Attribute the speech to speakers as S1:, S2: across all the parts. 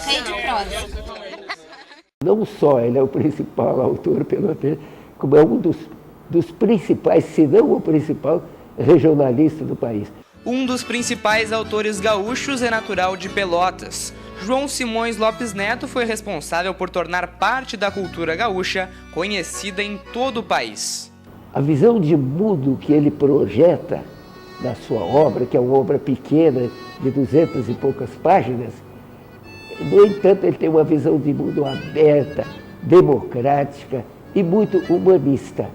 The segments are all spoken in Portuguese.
S1: Rei de prosa.
S2: Não só ele é o principal autor pelotense, como é um dos principais, se não o principal, regionalista do país.
S3: Um dos principais autores gaúchos é natural de Pelotas. João Simões Lopes Neto foi responsável por tornar parte da cultura gaúcha conhecida em todo o país.
S2: A visão de mundo que ele projeta na sua obra, que é uma obra pequena, de 200 e poucas páginas, no entanto, ele tem uma visão de mundo aberta, democrática e muito humanista.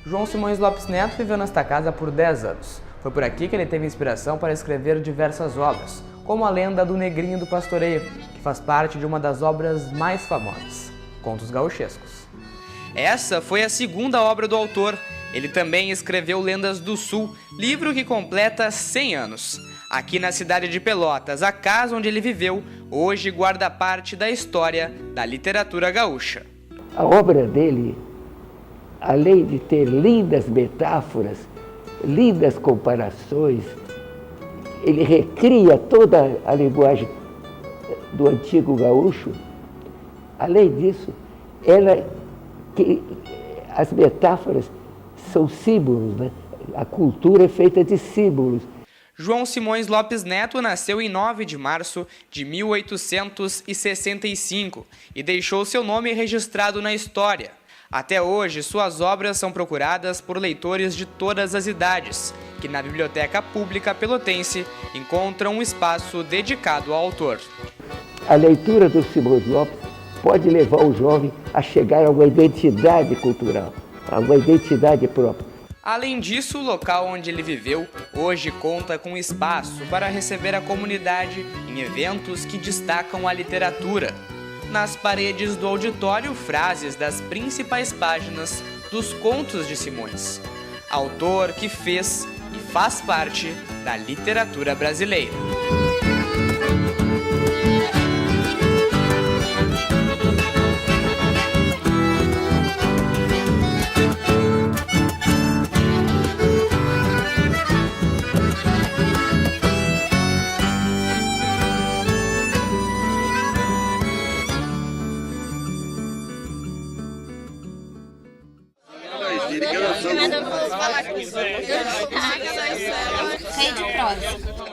S3: João Simões Lopes Neto viveu nesta casa por 10 anos. Foi por aqui que ele teve inspiração para escrever diversas obras, como a lenda do Negrinho do Pastoreio, que faz parte de uma das obras mais famosas, Contos Gauchescos. Essa foi a segunda obra do autor. Ele também escreveu Lendas do Sul, livro que completa 100 anos. Aqui na cidade de Pelotas, a casa onde ele viveu, hoje guarda parte da história da literatura gaúcha.
S2: A obra dele, além de ter lindas metáforas, lindas comparações, ele recria toda a linguagem do antigo gaúcho. Além disso, as metáforas são símbolos, né? A cultura é feita de símbolos.
S3: João Simões Lopes Neto nasceu em 9 de março de 1865 e deixou seu nome registrado na história. Até hoje, suas obras são procuradas por leitores de todas as idades, que na Biblioteca Pública Pelotense encontram um espaço dedicado ao autor.
S2: A leitura do Simões Lopes pode levar o jovem a chegar a uma identidade cultural, a uma identidade própria.
S3: Além disso, o local onde ele viveu hoje conta com espaço para receber a comunidade em eventos que destacam a literatura. Nas paredes do auditório, frases das principais páginas dos Contos de Simões, autor que fez e faz parte da literatura brasileira.
S1: Rei de prosa.